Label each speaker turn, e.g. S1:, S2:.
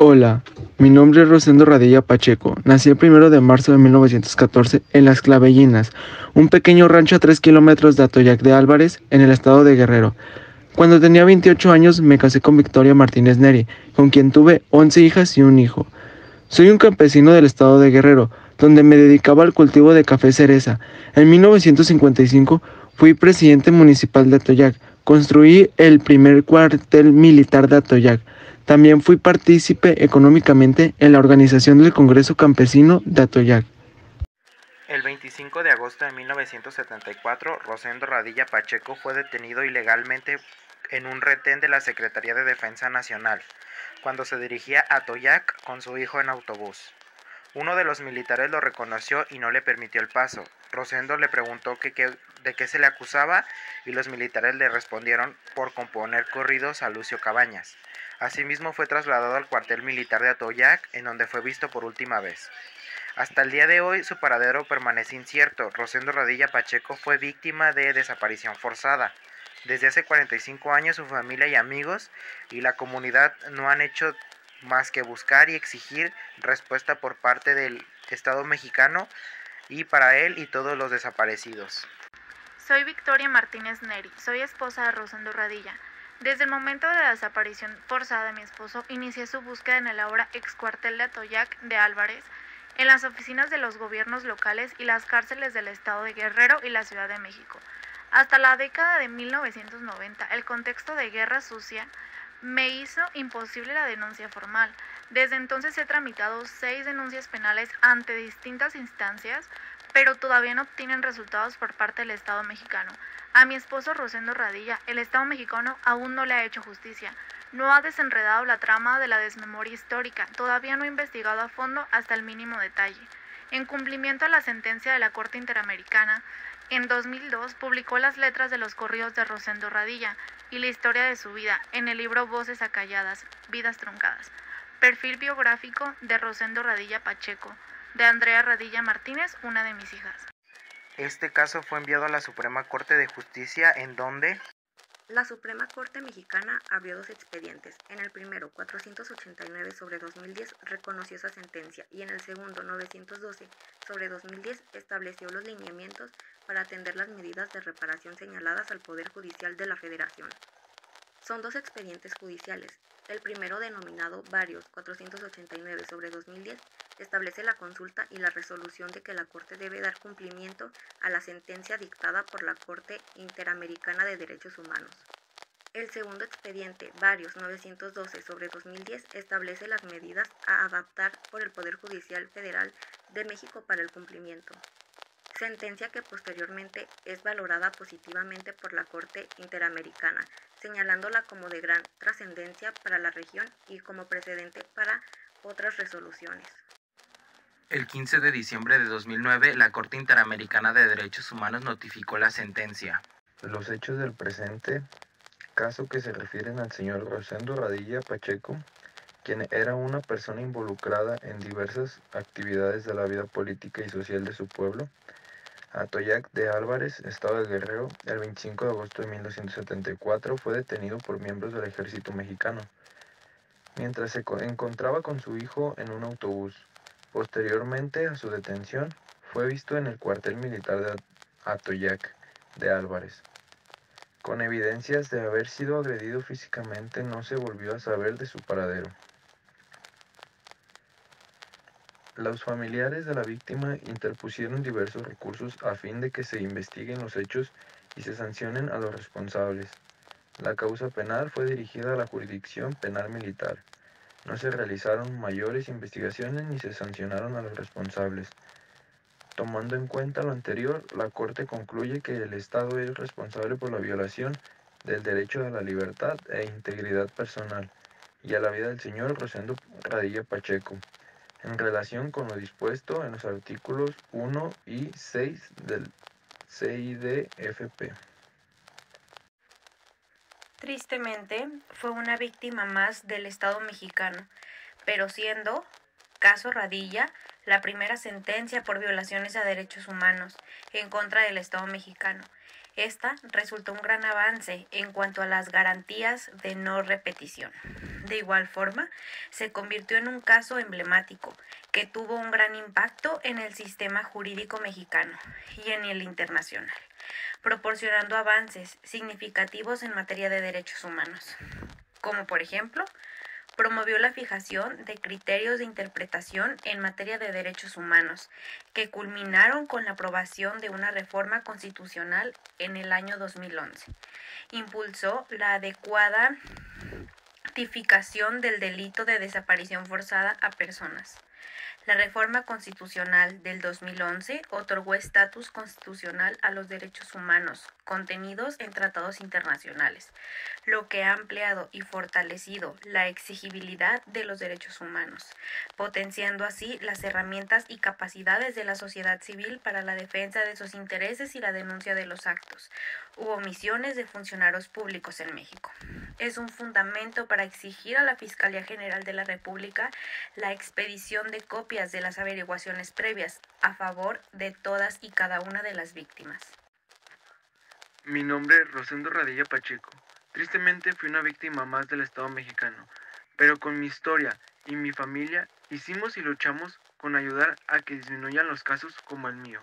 S1: Hola, mi nombre es Rosendo Radilla Pacheco. Nací el 1 de marzo de 1914 en Las Clavellinas, un pequeño rancho a 3 kilómetros de Atoyac de Álvarez, en el estado de Guerrero. Cuando tenía 28 años me casé con Victoria Martínez Neri, con quien tuve 11 hijas y un hijo. Soy un campesino del estado de Guerrero, donde me dedicaba al cultivo de café cereza. En 1955 fui presidente municipal de Atoyac. Construí el primer cuartel militar de Atoyac. También fui partícipe económicamente en la organización del Congreso Campesino de Atoyac.
S2: El 25 de agosto de 1974, Rosendo Radilla Pacheco fue detenido ilegalmente en un retén de la Secretaría de Defensa Nacional, cuando se dirigía a Atoyac con su hijo en autobús. Uno de los militares lo reconoció y no le permitió el paso. Rosendo le preguntó de qué se le acusaba y los militares le respondieron por componer corridos a Lucio Cabañas. Asimismo fue trasladado al cuartel militar de Atoyac, en donde fue visto por última vez. Hasta el día de hoy su paradero permanece incierto. Rosendo Radilla Pacheco fue víctima de desaparición forzada. Desde hace 45 años su familia y amigos y la comunidad no han hecho más que buscar y exigir respuesta por parte del Estado mexicano y para él y todos los desaparecidos.
S3: Soy Victoria Martínez Neri, soy esposa de Rosendo Radilla. Desde el momento de la desaparición forzada de mi esposo, inicié su búsqueda en el ahora ex cuartel de Atoyac de Álvarez, en las oficinas de los gobiernos locales y las cárceles del estado de Guerrero y la Ciudad de México. Hasta la década de 1990, el contexto de guerra sucia me hizo imposible la denuncia formal. Desde entonces he tramitado 6 denuncias penales ante distintas instancias, pero todavía no obtienen resultados por parte del Estado mexicano. A mi esposo Rosendo Radilla, el Estado mexicano aún no le ha hecho justicia. No ha desenredado la trama de la desmemoria histórica, todavía no ha investigado a fondo hasta el mínimo detalle. En cumplimiento a la sentencia de la Corte Interamericana, en 2002 publicó las letras de los corridos de Rosendo Radilla y la historia de su vida en el libro Voces Acalladas, Vidas Truncadas. Perfil biográfico de Rosendo Radilla Pacheco, de Andrea Radilla Martínez, una de mis hijas.
S2: Este caso fue enviado a la Suprema Corte de Justicia, en donde
S4: la Suprema Corte Mexicana abrió 2 expedientes. En el primero, 489/2010, reconoció esa sentencia y en el segundo, 912/2010, estableció los lineamientos para atender las medidas de reparación señaladas al Poder Judicial de la Federación. Son 2 expedientes judiciales. El primero, denominado Varios 489/2010, establece la consulta y la resolución de que la Corte debe dar cumplimiento a la sentencia dictada por la Corte Interamericana de Derechos Humanos. El segundo expediente, Varios 912/2010, establece las medidas a adaptar por el Poder Judicial Federal de México para el cumplimiento. Sentencia que posteriormente es valorada positivamente por la Corte Interamericana, señalándola como de gran trascendencia para la región y como precedente para otras resoluciones.
S2: el 15 de diciembre de 2009, la Corte Interamericana de Derechos Humanos notificó la sentencia.
S5: Los hechos del presente caso que se refieren al señor Rosendo Radilla Pacheco, quien era una persona involucrada en diversas actividades de la vida política y social de su pueblo, Atoyac de Álvarez, estado de Guerrero, el 25 de agosto de 1974 fue detenido por miembros del ejército mexicano, mientras se encontraba con su hijo en un autobús. Posteriormente a su detención, fue visto en el cuartel militar de Atoyac de Álvarez. Con evidencias de haber sido agredido físicamente, no se volvió a saber de su paradero. Los familiares de la víctima interpusieron diversos recursos a fin de que se investiguen los hechos y se sancionen a los responsables. La causa penal fue dirigida a la Jurisdicción Penal Militar. No se realizaron mayores investigaciones ni se sancionaron a los responsables. Tomando en cuenta lo anterior, la Corte concluye que el Estado es responsable por la violación del derecho a la libertad e integridad personal y a la vida del señor Rosendo Radilla Pacheco, en relación con lo dispuesto en los artículos 1 y 6 del CIDFP.
S6: Tristemente, fue una víctima más del Estado mexicano, pero siendo, caso Radilla, la primera sentencia por violaciones a derechos humanos en contra del Estado mexicano. Esta resultó un gran avance en cuanto a las garantías de no repetición. De igual forma, se convirtió en un caso emblemático que tuvo un gran impacto en el sistema jurídico mexicano y en el internacional, proporcionando avances significativos en materia de derechos humanos, como por ejemplo, promovió la fijación de criterios de interpretación en materia de derechos humanos, que culminaron con la aprobación de una reforma constitucional en el año 2011. Impulsó la adecuada tipificación del delito de desaparición forzada a personas. La reforma constitucional del 2011 otorgó estatus constitucional a los derechos humanos contenidos en tratados internacionales, lo que ha ampliado y fortalecido la exigibilidad de los derechos humanos, potenciando así las herramientas y capacidades de la sociedad civil para la defensa de sus intereses y la denuncia de los actos u omisiones de funcionarios públicos en México. Es un fundamento para exigir a la Fiscalía General de la República la expedición de copias de las averiguaciones previas a favor de todas y cada una de las víctimas.
S1: Mi nombre es Rosendo Radilla Pacheco. Tristemente fui una víctima más del Estado mexicano, pero con mi historia y mi familia hicimos y luchamos con ayudar a que disminuyan los casos como el mío.